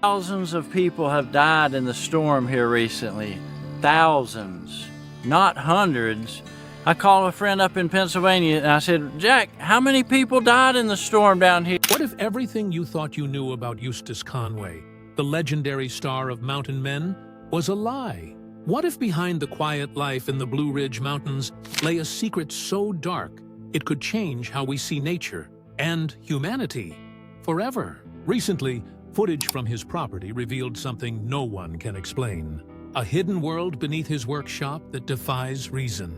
Thousands of people have died in the storm here recently. Thousands, not hundreds. I called a friend up in Pennsylvania and I said, Jack, how many people died in the storm down here? What if everything you thought you knew about Eustace Conway, the legendary star of mountain men, was a lie? What if behind the quiet life in the Blue Ridge Mountains lay a secret so dark it could change how we see nature and humanity forever? Recently, footage from his property revealed something no one can explain. A hidden world beneath his workshop that defies reason.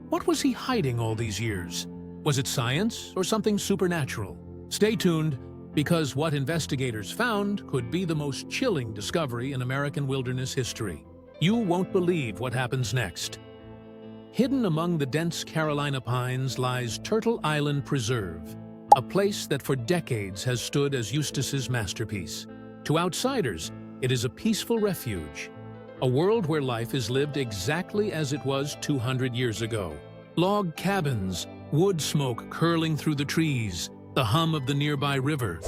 What was he hiding all these years? Was it science or something supernatural? Stay tuned, because what investigators found could be the most chilling discovery in American wilderness history. You won't believe what happens next. Hidden among the dense Carolina pines lies Turtle Island Preserve, a place that for decades has stood as Eustace's masterpiece. To outsiders, it is a peaceful refuge, a world where life is lived exactly as it was 200 years ago. Log cabins, wood smoke curling through the trees, the hum of the nearby river.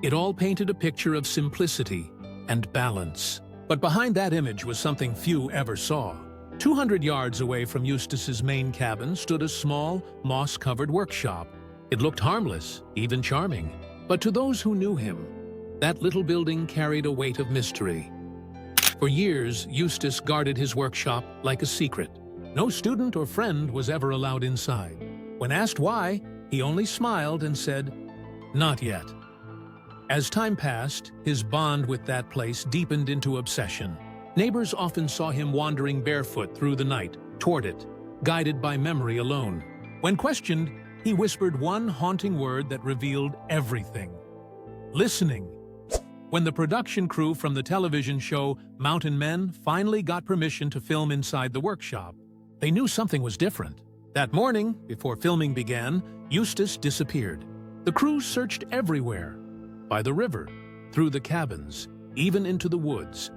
It all painted a picture of simplicity and balance. But behind that image was something few ever saw. 200 yards away from Eustace's main cabin stood a small, moss-covered workshop. It looked harmless, even charming. But to those who knew him, that little building carried a weight of mystery. For years, Eustace guarded his workshop like a secret. No student or friend was ever allowed inside. When asked why, he only smiled and said, "Not yet." As time passed, his bond with that place deepened into obsession. Neighbors often saw him wandering barefoot through the night, toward it, guided by memory alone. When questioned, he whispered one haunting word that revealed everything: listening. When the production crew from the television show Mountain Men finally got permission to film inside the workshop, they knew something was different. That morning, before filming began, Eustace disappeared. The crew searched everywhere, by the river, through the cabins, even into the woods.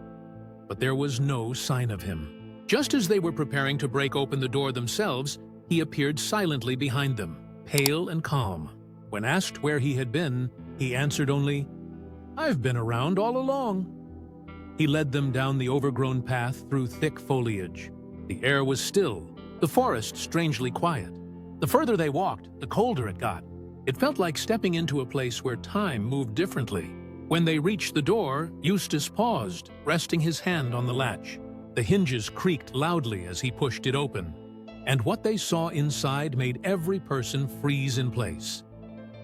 But there was no sign of him. Just as they were preparing to break open the door themselves, he appeared silently behind them, pale and calm. When asked where he had been, he answered only, "I've been around all along." He led them down the overgrown path through thick foliage. The air was still, the forest strangely quiet. The further they walked, the colder it got. It felt like stepping into a place where time moved differently. When they reached the door, Eustace paused, resting his hand on the latch. The hinges creaked loudly as he pushed it open, and what they saw inside made every person freeze in place.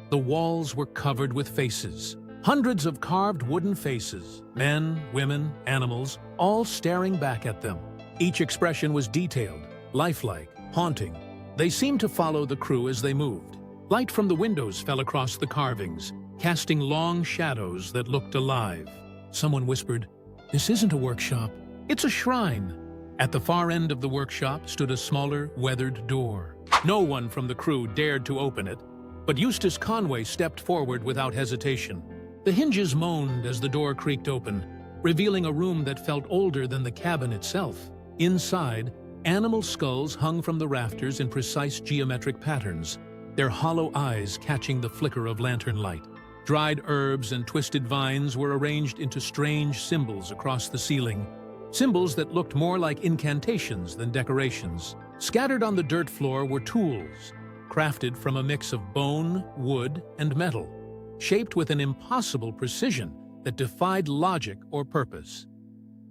The walls were covered with faces. Hundreds of carved wooden faces, men, women, animals, all staring back at them. Each expression was detailed, lifelike, haunting. They seemed to follow the crew as they moved. Light from the windows fell across the carvings, casting long shadows that looked alive. Someone whispered, "This isn't a workshop, it's a shrine." At the far end of the workshop stood a smaller, weathered door. No one from the crew dared to open it, but Eustace Conway stepped forward without hesitation. The hinges moaned as the door creaked open, revealing a room that felt older than the cabin itself. Inside, animal skulls hung from the rafters in precise geometric patterns, their hollow eyes catching the flicker of lantern light. Dried herbs and twisted vines were arranged into strange symbols across the ceiling, symbols that looked more like incantations than decorations. Scattered on the dirt floor were tools, crafted from a mix of bone, wood, and metal, shaped with an impossible precision that defied logic or purpose.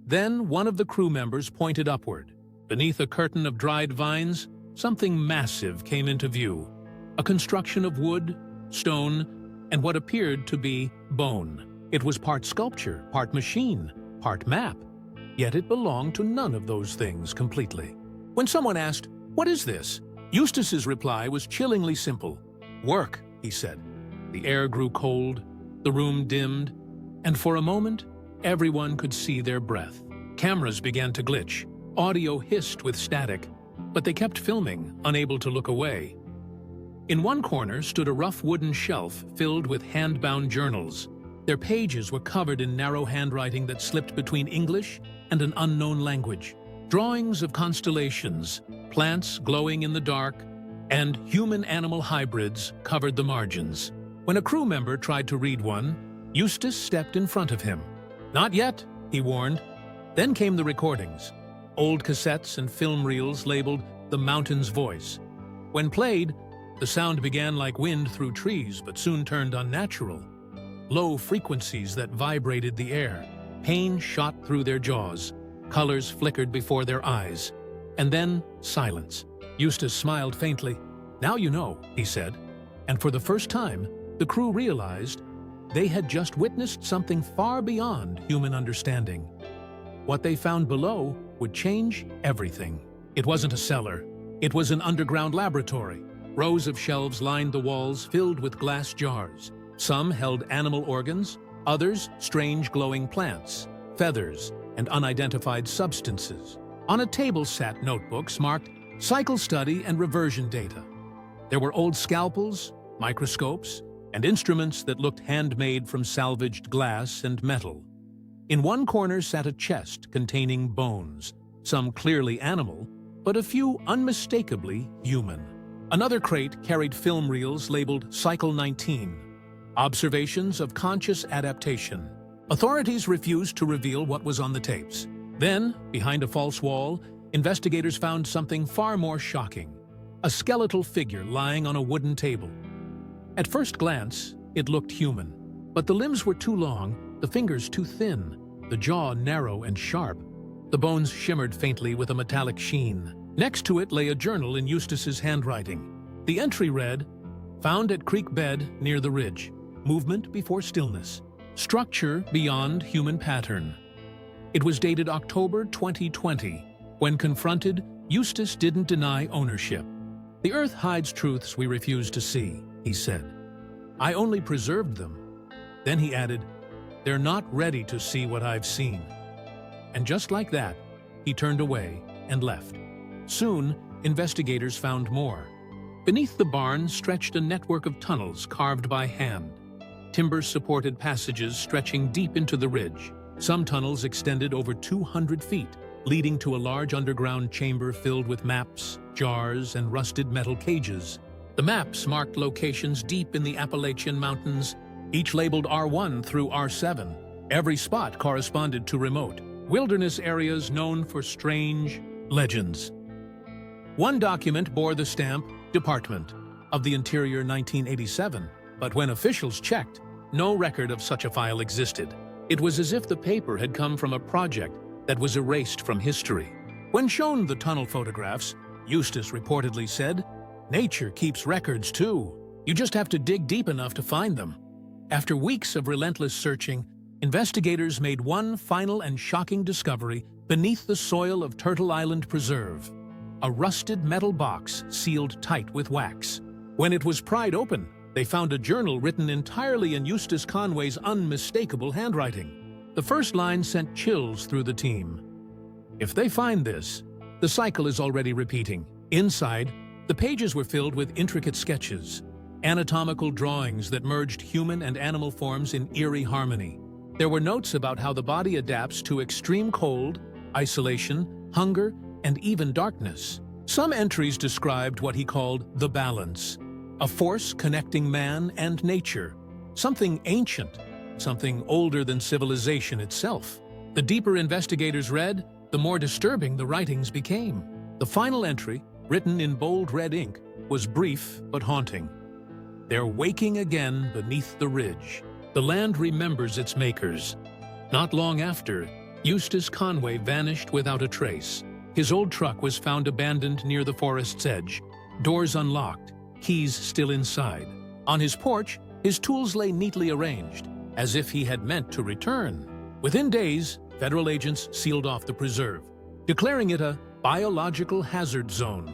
Then one of the crew members pointed upward. Beneath a curtain of dried vines, something massive came into view. A construction of wood, stone, and what appeared to be bone. It was part sculpture, part machine, part map. Yet it belonged to none of those things completely. When someone asked, "What is this?" Eustace's reply was chillingly simple. "Work," he said. The air grew cold, the room dimmed, and for a moment, everyone could see their breath. Cameras began to glitch, audio hissed with static, but they kept filming, unable to look away. In one corner stood a rough wooden shelf filled with hand-bound journals. Their pages were covered in narrow handwriting that slipped between English and an unknown language. Drawings of constellations, plants glowing in the dark, and human-animal hybrids covered the margins. When a crew member tried to read one, Eustace stepped in front of him. "Not yet," he warned. Then came the recordings. Old cassettes and film reels labeled "The Mountain's Voice." When played, the sound began like wind through trees, but soon turned unnatural. Low frequencies that vibrated the air. Pain shot through their jaws. Colors flickered before their eyes. And then, silence. Eustace smiled faintly. "Now you know," he said. And for the first time, the crew realized they had just witnessed something far beyond human understanding. What they found below would change everything. It wasn't a cellar. It was an underground laboratory. Rows of shelves lined the walls, filled with glass jars. Some held animal organs, others strange glowing plants, feathers, and unidentified substances. On a table sat notebooks marked cycle study and reversion data. There were old scalpels, microscopes, and instruments that looked handmade from salvaged glass and metal. In one corner sat a chest containing bones, some clearly animal, but a few unmistakably human. Another crate carried film reels labeled Cycle 19, Observations of Conscious Adaptation. Authorities refused to reveal what was on the tapes. Then, behind a false wall, investigators found something far more shocking. A skeletal figure lying on a wooden table. At first glance, it looked human, but the limbs were too long, the fingers too thin, the jaw narrow and sharp. The bones shimmered faintly with a metallic sheen. Next to it lay a journal in Eustace's handwriting. The entry read, "Found at creek bed near the ridge. Movement before stillness. Structure beyond human pattern." It was dated October 2020. When confronted, Eustace didn't deny ownership. "The earth hides truths we refuse to see," he said. "I only preserved them." Then he added, "They're not ready to see what I've seen." And just like that, he turned away and left. Soon, investigators found more. Beneath the barn stretched a network of tunnels carved by hand. Timber-supported passages stretching deep into the ridge. Some tunnels extended over 200 feet, leading to a large underground chamber filled with maps, jars, and rusted metal cages. The maps marked locations deep in the Appalachian Mountains, each labeled R1 through R7. Every spot corresponded to remote, wilderness areas known for strange legends. One document bore the stamp, Department of the Interior 1987, but when officials checked, no record of such a file existed. It was as if the paper had come from a project that was erased from history. When shown the tunnel photographs, Eustace reportedly said, "Nature keeps records too. You just have to dig deep enough to find them." After weeks of relentless searching, investigators made one final and shocking discovery beneath the soil of Turtle Island Preserve. A rusted metal box sealed tight with wax. When it was pried open, they found a journal written entirely in Eustace Conway's unmistakable handwriting. The first line sent chills through the team. If they find this, the cycle is already repeating. Inside, the pages were filled with intricate sketches, anatomical drawings that merged human and animal forms in eerie harmony. There were notes about how the body adapts to extreme cold, isolation, hunger, and even darkness. Some entries described what he called the balance, a force connecting man and nature, something ancient, something older than civilization itself. The deeper investigators read, the more disturbing the writings became. The final entry, written in bold red ink, was brief but haunting. "They're waking again beneath the ridge. The land remembers its makers." Not long after, Eustace Conway vanished without a trace. His old truck was found abandoned near the forest's edge, doors unlocked, keys still inside. On his porch, his tools lay neatly arranged, as if he had meant to return. Within days, federal agents sealed off the preserve, declaring it a biological hazard zone.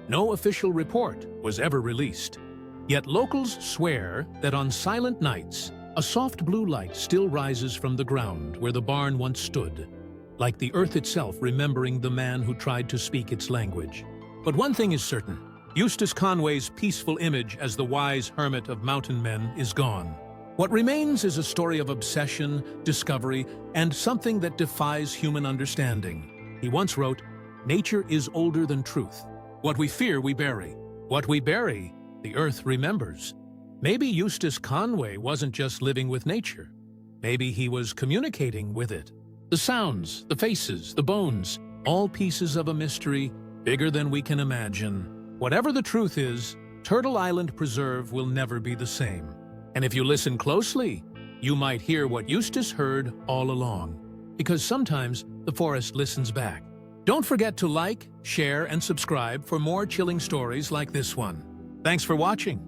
No official report was ever released. Yet locals swear that on silent nights, a soft blue light still rises from the ground where the barn once stood, like the earth itself remembering the man who tried to speak its language. But one thing is certain, Eustace Conway's peaceful image as the wise hermit of mountain men is gone. What remains is a story of obsession, discovery, and something that defies human understanding. He once wrote, "Nature is older than truth. What we fear we bury. What we bury, the earth remembers." Maybe Eustace Conway wasn't just living with nature. Maybe he was communicating with it. The sounds, the faces, the bones, all pieces of a mystery bigger than we can imagine. Whatever the truth is, Turtle Island Preserve will never be the same. And if you listen closely, you might hear what Eustace heard all along. Because sometimes the forest listens back. Don't forget to like, share, and subscribe for more chilling stories like this one. Thanks for watching.